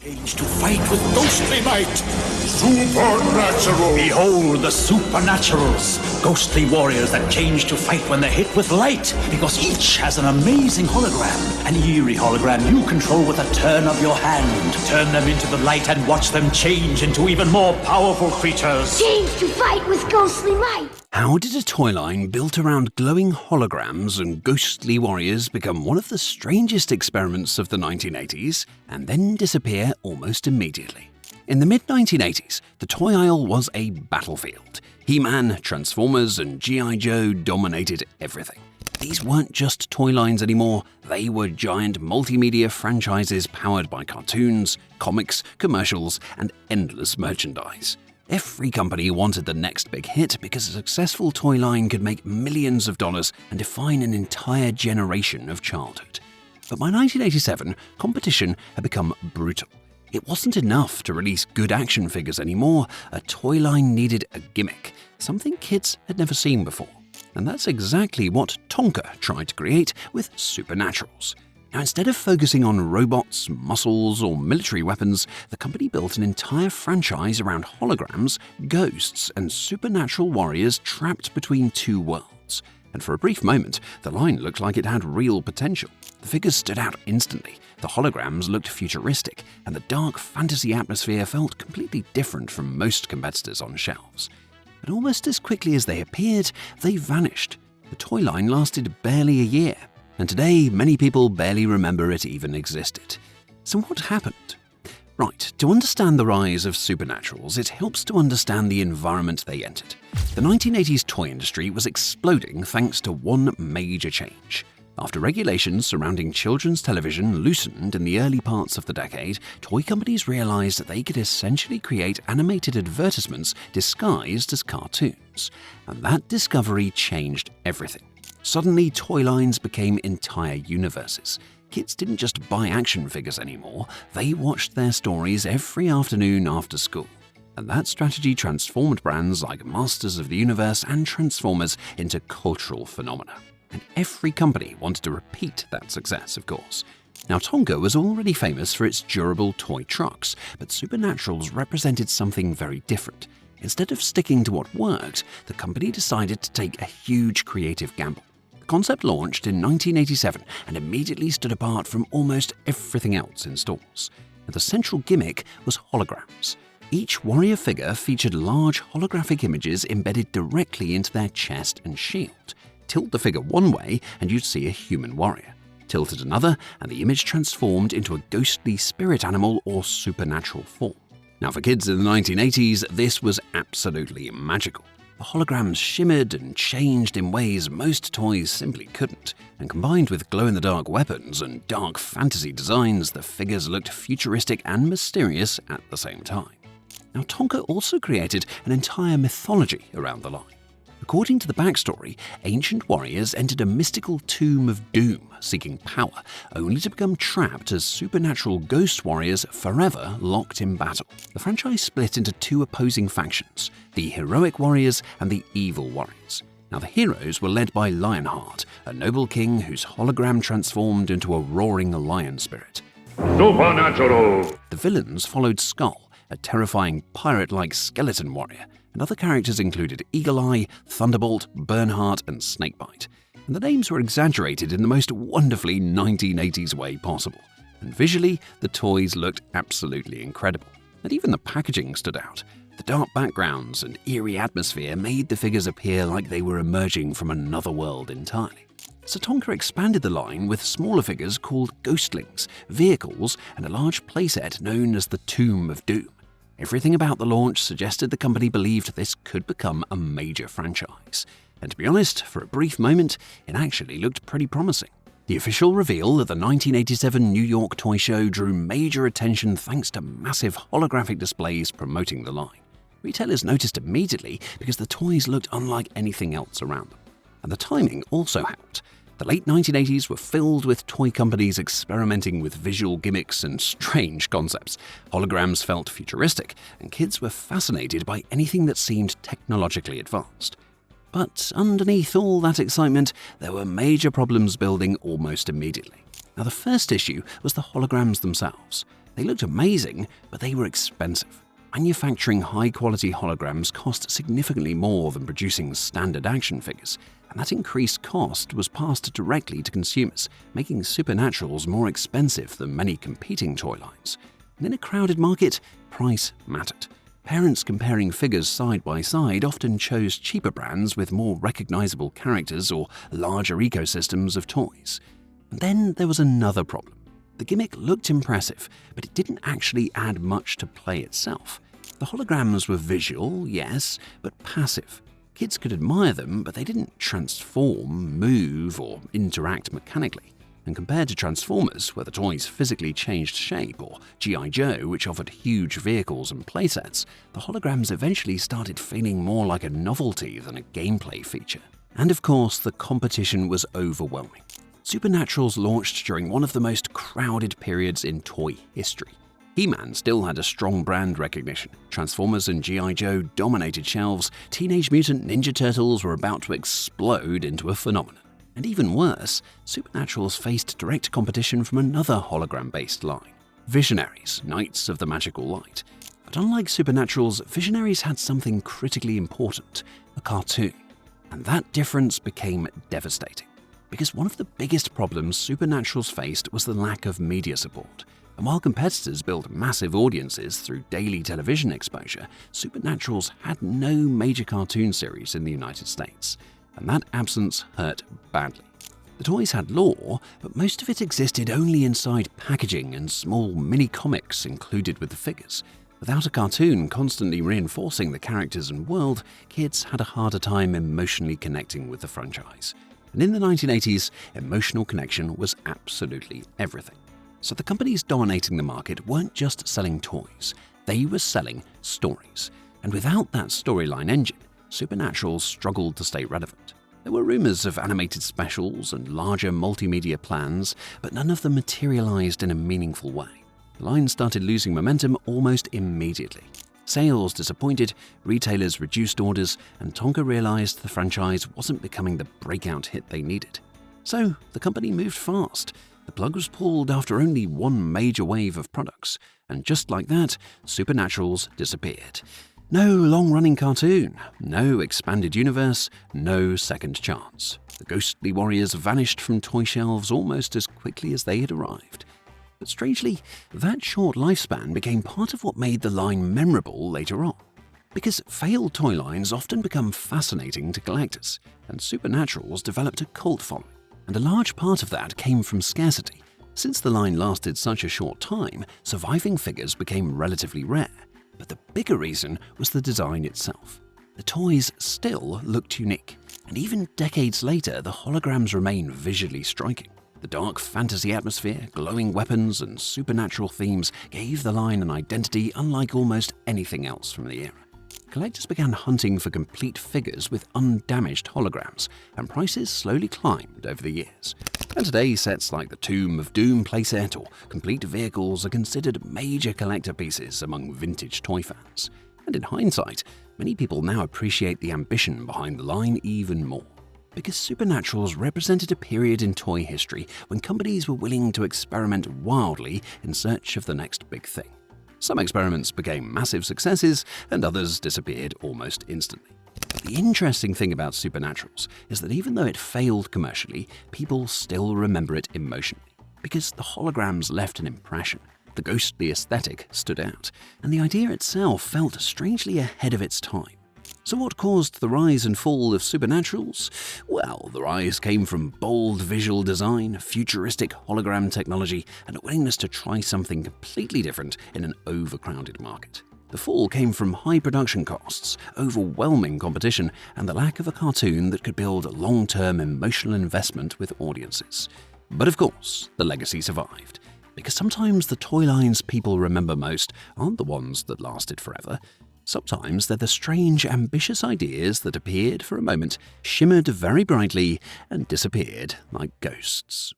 Change to fight with ghostly might. Supernatural! Behold the supernaturals, ghostly warriors that change to fight when they're hit with light, because each has an amazing hologram, an eerie hologram you control with a turn of your hand. Turn them into the light and watch them change into even more powerful creatures. Change to fight with ghostly might. How did a toy line built around glowing holograms and ghostly warriors become one of the strangest experiments of the 1980s and then disappear almost immediately? In the mid-1980s, the toy aisle was a battlefield. He-Man, Transformers, and G.I. Joe dominated everything. These weren't just toy lines anymore, they were giant multimedia franchises powered by cartoons, comics, commercials, and endless merchandise. Every company wanted the next big hit because a successful toy line could make millions of dollars and define an entire generation of childhood. But by 1987, competition had become brutal. It wasn't enough to release good action figures anymore. A toy line needed a gimmick, something kids had never seen before. And that's exactly what Tonka tried to create with Supernaturals. Now, instead of focusing on robots, muscles, or military weapons, the company built an entire franchise around holograms, ghosts, and supernatural warriors trapped between two worlds. And for a brief moment, the line looked like it had real potential. The figures stood out instantly, the holograms looked futuristic, and the dark fantasy atmosphere felt completely different from most competitors on shelves. But almost as quickly as they appeared, they vanished. The toy line lasted barely a year. And today, many people barely remember it even existed. So what happened? Right, to understand the rise of supernaturals, it helps to understand the environment they entered. The 1980s toy industry was exploding thanks to one major change. After regulations surrounding children's television loosened in the early parts of the decade, toy companies realized that they could essentially create animated advertisements disguised as cartoons. And that discovery changed everything. Suddenly, toy lines became entire universes. Kids didn't just buy action figures anymore, they watched their stories every afternoon after school. And that strategy transformed brands like Masters of the Universe and Transformers into cultural phenomena. And every company wanted to repeat that success, of course. Now, Tonka was already famous for its durable toy trucks, but Supernaturals represented something very different. Instead of sticking to what worked, the company decided to take a huge creative gamble. The concept launched in 1987 and immediately stood apart from almost everything else in stores. And the central gimmick was holograms. Each warrior figure featured large holographic images embedded directly into their chest and shield. Tilt the figure one way and you'd see a human warrior. Tilt it another and the image transformed into a ghostly spirit animal or supernatural form. Now, for kids in the 1980s, this was absolutely magical. The holograms shimmered and changed in ways most toys simply couldn't, and combined with glow-in-the-dark weapons and dark fantasy designs, the figures looked futuristic and mysterious at the same time. Now, Tonka also created an entire mythology around the line. According to the backstory, ancient warriors entered a mystical tomb of doom, seeking power, only to become trapped as supernatural ghost warriors forever locked in battle. The franchise split into two opposing factions, the heroic warriors and the evil warriors. Now, the heroes were led by Lionheart, a noble king whose hologram transformed into a roaring lion spirit. Supernatural! The villains followed Skull, a terrifying pirate-like skeleton warrior, and other characters included Eagle Eye, Thunderbolt, Bernhardt, and Snakebite. And the names were exaggerated in the most wonderfully 1980s way possible. And visually, the toys looked absolutely incredible. And even the packaging stood out. The dark backgrounds and eerie atmosphere made the figures appear like they were emerging from another world entirely. So Tonka expanded the line with smaller figures called Ghostlings, vehicles, and a large playset known as the Tomb of Doom. Everything about the launch suggested the company believed this could become a major franchise. And to be honest, for a brief moment, it actually looked pretty promising. The official reveal at the 1987 New York Toy Show drew major attention thanks to massive holographic displays promoting the line. Retailers noticed immediately because the toys looked unlike anything else around them. And the timing also helped. The late 1980s were filled with toy companies experimenting with visual gimmicks and strange concepts. Holograms felt futuristic, and kids were fascinated by anything that seemed technologically advanced. But underneath all that excitement, there were major problems building almost immediately. Now, the first issue was the holograms themselves. They looked amazing, but they were expensive. Manufacturing high-quality holograms cost significantly more than producing standard action figures, and that increased cost was passed directly to consumers, making Supernaturals more expensive than many competing toy lines. And in a crowded market, price mattered. Parents comparing figures side by side often chose cheaper brands with more recognizable characters or larger ecosystems of toys. And then there was another problem. The gimmick looked impressive, but it didn't actually add much to play itself. The holograms were visual, yes, but passive. Kids could admire them, but they didn't transform, move, or interact mechanically. And compared to Transformers, where the toys physically changed shape, or G.I. Joe, which offered huge vehicles and playsets, the holograms eventually started feeling more like a novelty than a gameplay feature. And of course, the competition was overwhelming. Supernaturals launched during one of the most crowded periods in toy history. He-Man still had a strong brand recognition. Transformers and G.I. Joe dominated shelves. Teenage Mutant Ninja Turtles were about to explode into a phenomenon. And even worse, Supernaturals faced direct competition from another hologram-based line, Visionaries, Knights of the Magical Light. But unlike Supernaturals, Visionaries had something critically important, a cartoon. And that difference became devastating. Because one of the biggest problems Supernaturals faced was the lack of media support. And while competitors built massive audiences through daily television exposure, Supernaturals had no major cartoon series in the United States. And that absence hurt badly. The toys had lore, but most of it existed only inside packaging and small mini-comics included with the figures. Without a cartoon constantly reinforcing the characters and world, kids had a harder time emotionally connecting with the franchise. And in the 1980s, emotional connection was absolutely everything. So the companies dominating the market weren't just selling toys, they were selling stories. And without that storyline engine, Supernaturals struggled to stay relevant. There were rumors of animated specials and larger multimedia plans, but none of them materialized in a meaningful way. The line started losing momentum almost immediately. Sales disappointed, retailers reduced orders, and Tonka realized the franchise wasn't becoming the breakout hit they needed. So the company moved fast. The plug was pulled after only one major wave of products, and just like that, Supernaturals disappeared. No long-running cartoon, no expanded universe, no second chance. The ghostly warriors vanished from toy shelves almost as quickly as they had arrived. But strangely, that short lifespan became part of what made the line memorable later on. Because failed toy lines often become fascinating to collectors, and Supernaturals developed a cult following. And a large part of that came from scarcity. Since the line lasted such a short time, surviving figures became relatively rare. But the bigger reason was the design itself. The toys still looked unique, and even decades later, the holograms remain visually striking. The dark fantasy atmosphere, glowing weapons, and supernatural themes gave the line an identity unlike almost anything else from the era. Collectors began hunting for complete figures with undamaged holograms, and prices slowly climbed over the years. And today, sets like the Tomb of Doom playset or complete vehicles are considered major collector pieces among vintage toy fans. And in hindsight, many people now appreciate the ambition behind the line even more. Because Supernaturals represented a period in toy history when companies were willing to experiment wildly in search of the next big thing. Some experiments became massive successes, and others disappeared almost instantly. The interesting thing about Supernaturals is that even though it failed commercially, people still remember it emotionally. Because the holograms left an impression, the ghostly aesthetic stood out, and the idea itself felt strangely ahead of its time. So what caused the rise and fall of Supernaturals? Well, the rise came from bold visual design, futuristic hologram technology, and a willingness to try something completely different in an overcrowded market. The fall came from high production costs, overwhelming competition, and the lack of a cartoon that could build long-term emotional investment with audiences. But of course, the legacy survived. Because sometimes the toy lines people remember most aren't the ones that lasted forever. Sometimes they're the strange, ambitious ideas that appeared for a moment, shimmered very brightly, and disappeared like ghosts.